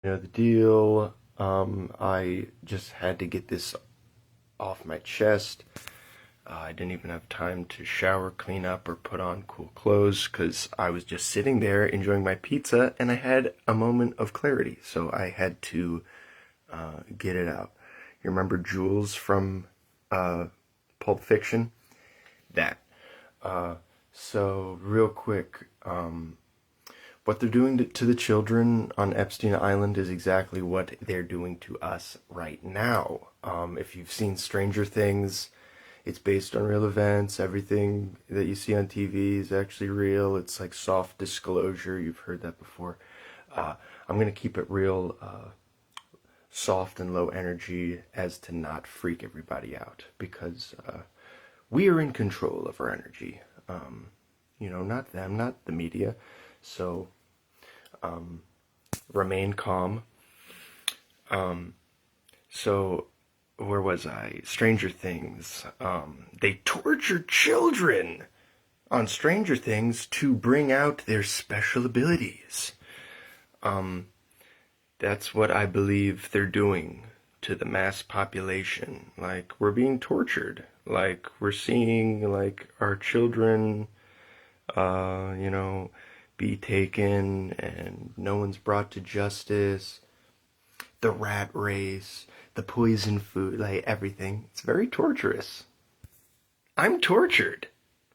You know the deal. I just had to get this off my chest. I didn't even have time to shower, clean up, or put on cool clothes because I was just sitting there enjoying my pizza and I had a moment of clarity. So I had to get it out. You remember Jules from Pulp Fiction? That. So, real quick, what they're doing to the children on Epstein Island is exactly what they're doing to us right now. If you've seen Stranger Things, it's based on real events. Everything that you see on TV is actually real. It's like soft disclosure. You've heard that before. Uh, I'm going to keep it real soft and low energy as to not freak everybody out because we are in control of our energy. Not them, not the media. So remain calm. So where was I? Stranger Things. They torture children on Stranger Things to bring out their special abilities. That's what I believe they're doing to the mass population. Like, we're being tortured. Like, we're seeing, like, our children, uh, you know, be taken and no one's brought to justice. The rat race, the poison food, like, everything. It's very torturous. I'm tortured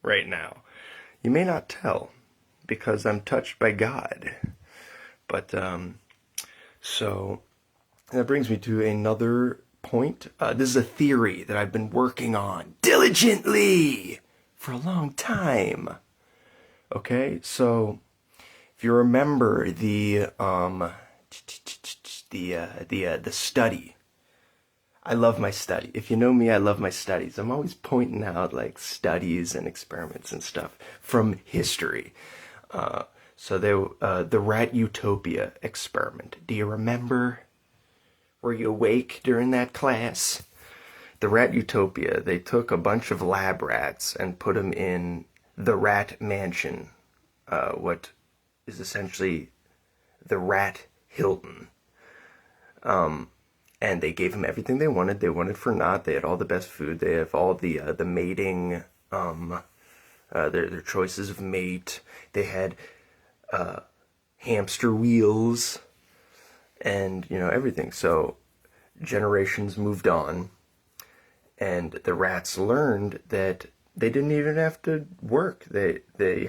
right now. You may not tell because I'm touched by God. But, so that brings me to another point. This is a theory that I've been working on diligently for a long time. Okay, so if you remember the study, I love my study. If you know me, I love my studies. I'm always pointing out like studies and experiments and stuff from history. The rat utopia experiment. Do you remember? Were you awake during that class? The rat utopia, they took a bunch of lab rats and put them in the rat mansion, what is essentially the rat Hilton. And they gave them everything they wanted. They wanted for naught. They had all the best food. They have all the mating, their choices of mate. They had hamster wheels and everything. So generations moved on, and the rats learned that they didn't even have to work. They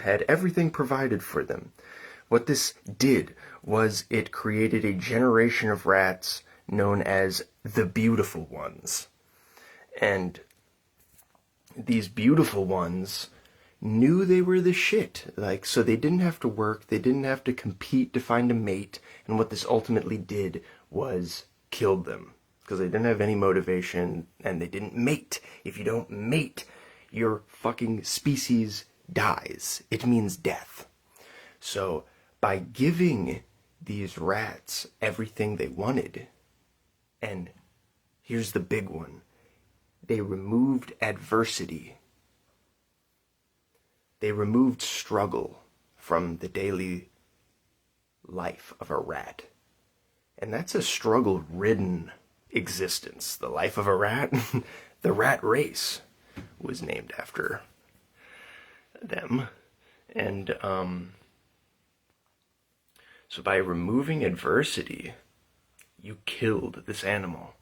had everything provided for them. What this did was it created a generation of rats known as the beautiful ones. And these beautiful ones knew they were the shit. Like, so they didn't have to work, they didn't have to compete to find a mate, and what this ultimately did was killed them. Because they didn't have any motivation, and they didn't mate. If you don't mate, your fucking species dies. It means death. So, by giving these rats everything they wanted, and here's the big one, they removed adversity. They removed struggle from the daily life of a rat. And that's a struggle-ridden existence. The life of a rat. The rat race was named after them. And so by removing adversity, you killed this animal.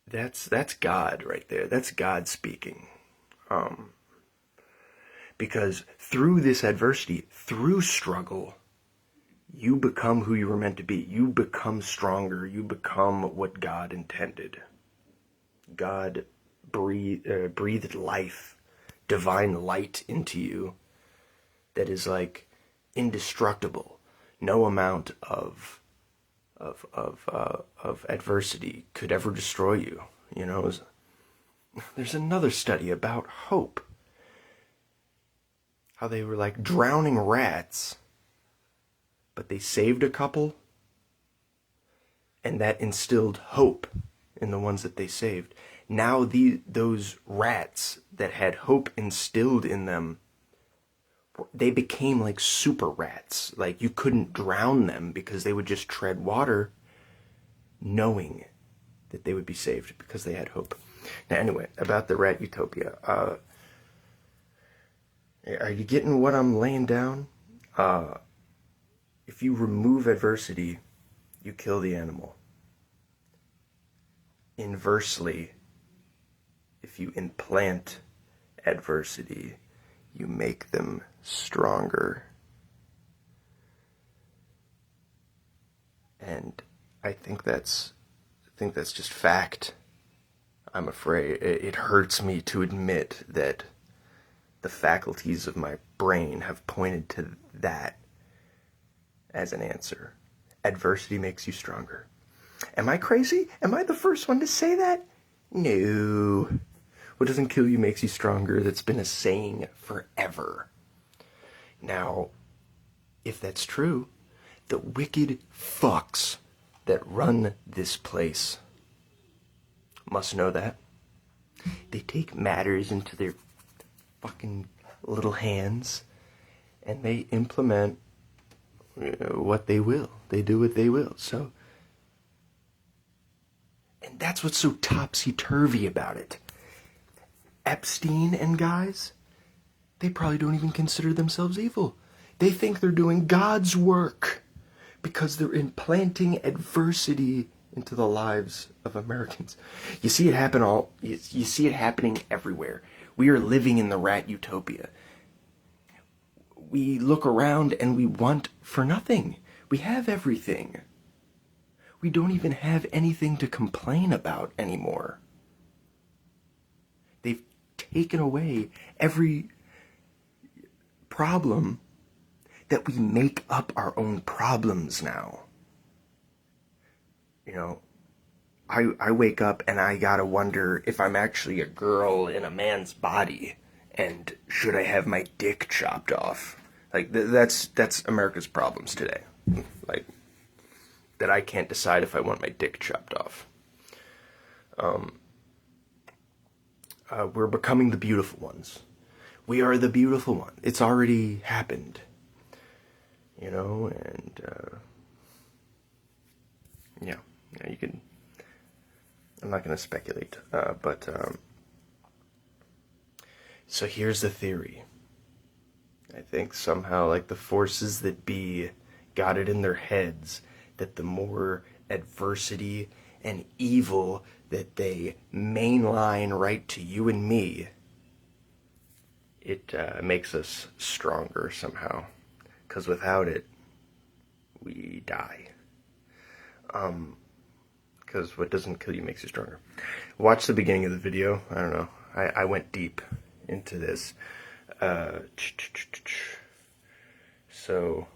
That's God right there. That's God speaking. Because through this adversity, through struggle, you become who you were meant to be. You become stronger. You become what God intended. God breathed life, divine light into you that is like indestructible. No amount of adversity could ever destroy you. There's another study about hope. How they were like drowning rats, but they saved a couple, and that instilled hope in the ones that they saved. Now those rats that had hope instilled in them they became like super rats. Like you couldn't drown them because they would just tread water knowing that they would be saved because they had hope. Now anyway, about the rat utopia. Are you getting what I'm laying down? If you remove adversity, you kill the animal. Inversely, if you implant adversity, you make them stronger. And I think that's just fact. I'm afraid it hurts me to admit that the faculties of my brain have pointed to that as an answer. Adversity makes you stronger. Am I crazy? Am I the first one to say that? No. What doesn't kill you makes you stronger. That's been a saying forever. Now, if that's true, the wicked fucks that run this place must know that. They take matters into their fucking little hands and they implement what they will. They do what they will. So, and that's what's so topsy-turvy about it. Epstein and guys, they probably don't even consider themselves evil. They think they're doing God's work because they're implanting adversity into the lives of Americans. You see it happen you see it happening everywhere. We are living in the rat utopia. We look around and we want for nothing. We have everything. We don't even have anything to complain about anymore. They've taken away every problem that we make up our own problems now. You know, I wake up and I gotta wonder if I'm actually a girl in a man's body and should I have my dick chopped off? Like, that's America's problems today. Like, that I can't decide if I want my dick chopped off. We're becoming the beautiful ones. We are the beautiful one. It's already happened. You know, and, yeah, you can, I'm not going to speculate, but, so here's the theory. I think somehow, like, the forces that be got it in their heads that the more adversity and evil that they mainline right to you and me, it makes us stronger somehow. Because without it, we die. Because what doesn't kill you makes you stronger. Watch the beginning of the video. I don't know. I went deep into this. So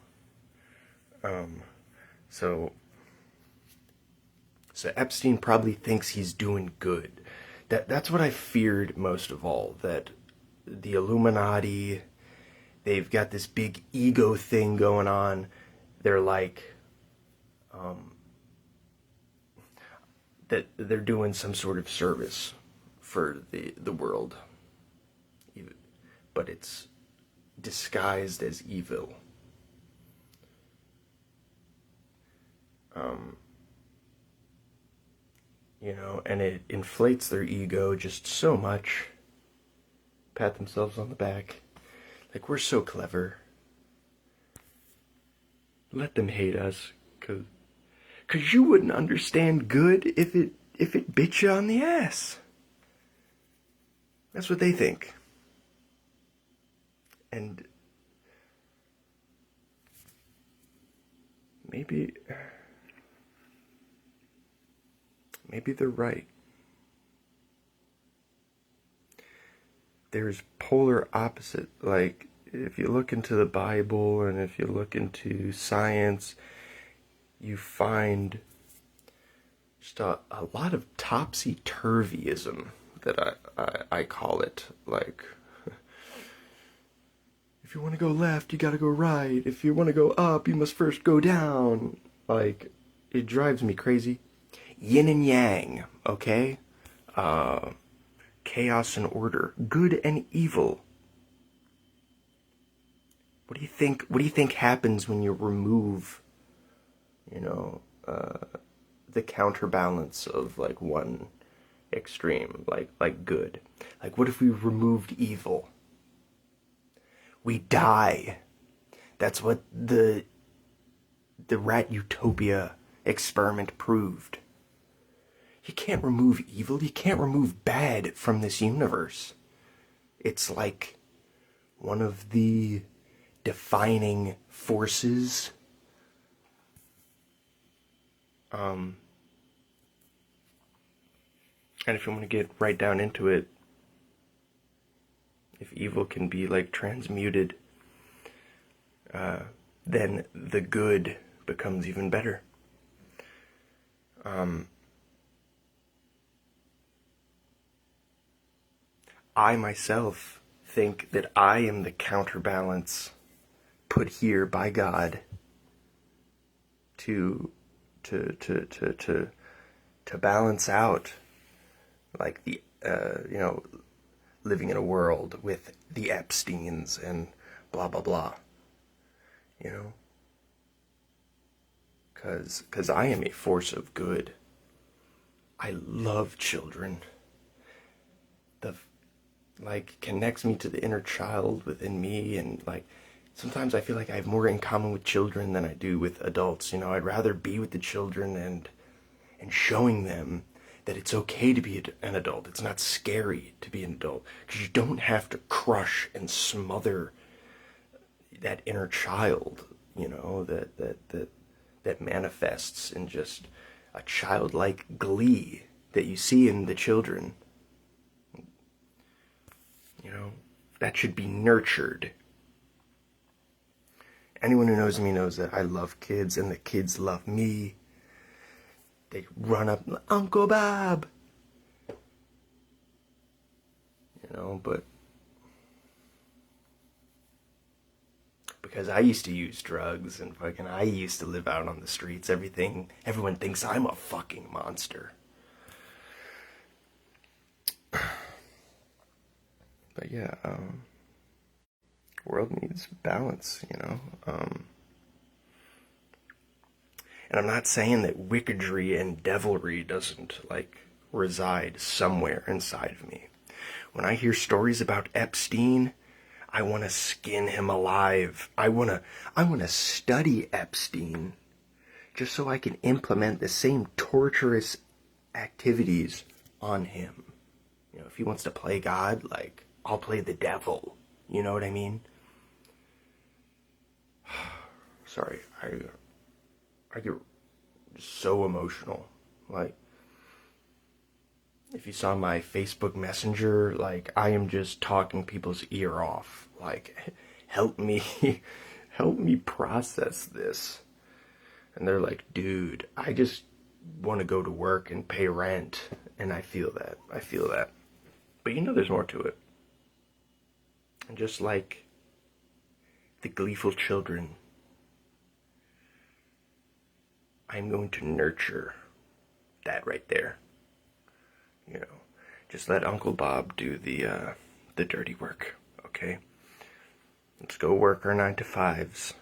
Epstein probably thinks he's doing good. That's what I feared most of all. That the Illuminati, they've got this big ego thing going on. They're like, that they're doing some sort of service for the world. But it's disguised as evil. You know, and it inflates their ego just so much. Pat themselves on the back. Like, we're so clever. Let them hate us, cause you wouldn't understand good if it bit you on the ass. That's what they think. And maybe they're right. There's polar opposite. Like, if you look into the Bible and if you look into science, you find just a lot of topsy-turvyism that I call it. Like, if you want to go left, you gotta go right. If you want to go up, you must first go down. Like, it drives me crazy. Yin and yang, okay? Chaos and order. Good and evil. What do you think happens when you remove, you know, the counterbalance of like one extreme, like good? Like, what if we removed evil? We die. That's what the rat utopia experiment proved. You can't remove evil. You can't remove bad from this universe. It's like one of the defining forces. And if you want to get right down into it, if evil can be like transmuted, then the good becomes even better. I myself think that I am the counterbalance put here by God to to to to to to balance out like the living in a world with the Epsteins and blah blah blah, you know, because I am a force of good. I love children. The like connects me to the inner child within me, and like sometimes I feel like I have more in common with children than I do with adults. You know, I'd rather be with the children and showing them that it's okay to be an adult. It's not scary to be an adult because you don't have to crush and smother that inner child. You know, that manifests in just a childlike glee that you see in the children. You know, that should be nurtured. Anyone who knows me knows that I love kids and the kids love me. They run up, Uncle Bob. You know, but because I used to use drugs and fucking I used to live out on the streets, everyone thinks I'm a fucking monster. But yeah, world needs balance, you know. And I'm not saying that wickedry and devilry doesn't like reside somewhere inside of me. When I hear stories about Epstein, I want to skin him alive. I want to study Epstein just so I can implement the same torturous activities on him. You know, if he wants to play God, like I'll play the devil. You know what I mean? Sorry, I get so emotional. Like, if you saw my Facebook Messenger, like, I am just talking people's ear off. Like, help me, help me process this. And they're like, dude, I just want to go to work and pay rent. And I feel that. But you know there's more to it. And just like the gleeful children, I'm going to nurture that right there. You know, just let Uncle Bob do the dirty work, okay? Let's go work our 9 to 5s.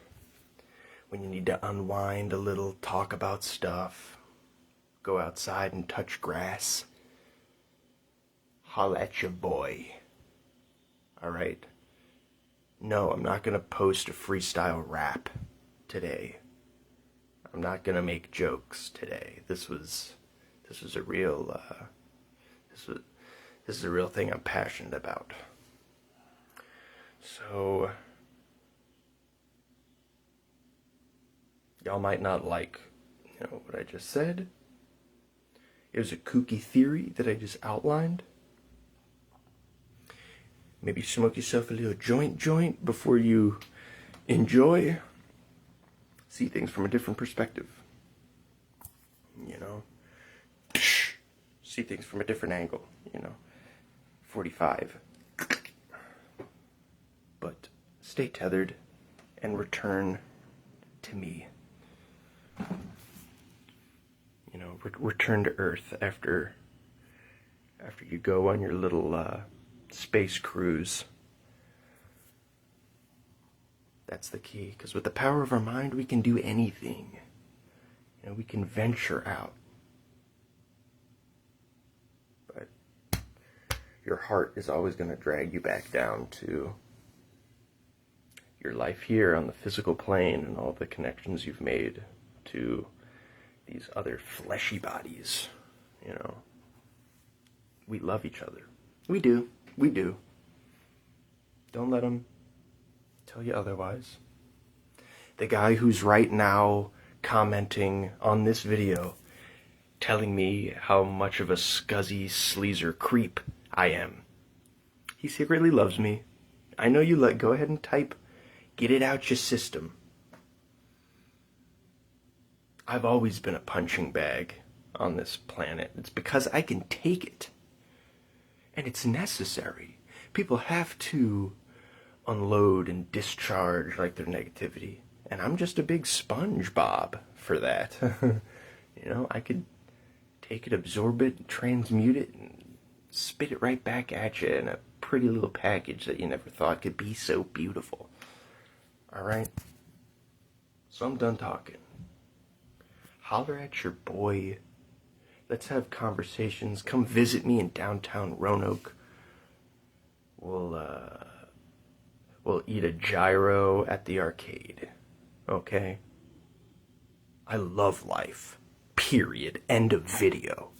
When you need to unwind a little, talk about stuff, go outside and touch grass, holla at your boy. Alright? No, I'm not gonna post a freestyle rap today. I'm not gonna make jokes today. This was a real this is a real thing I'm passionate about. So y'all might not like, you know, what I just said. It was a kooky theory that I just outlined. Maybe smoke yourself a little joint before you enjoy. See things from a different perspective. You know? See things from a different angle, you know? 45. But stay tethered and return to me. You know, return to Earth after you go on your little space cruise. That's the key, because with the power of our mind, we can do anything. You know, we can venture out. But your heart is always going to drag you back down to your life here on the physical plane and all the connections you've made to these other fleshy bodies. You know, we love each other. We do. We do. Don't let them tell you otherwise. The guy who's right now commenting on this video telling me how much of a scuzzy sleazer creep I am. He secretly loves me. I know you let go ahead and type. Get it out your system. I've always been a punching bag on this planet. It's because I can take it. And it's necessary. People have to unload and discharge like their negativity. And I'm just a big SpongeBob for that. You know, I could take it, absorb it, transmute it, and spit it right back at you in a pretty little package that you never thought could be so beautiful. Alright? So I'm done talking. Holler at your boy. Let's have conversations. Come visit me in downtown Roanoke. We'll eat a gyro at the arcade. Okay? I love life. Period. End of video.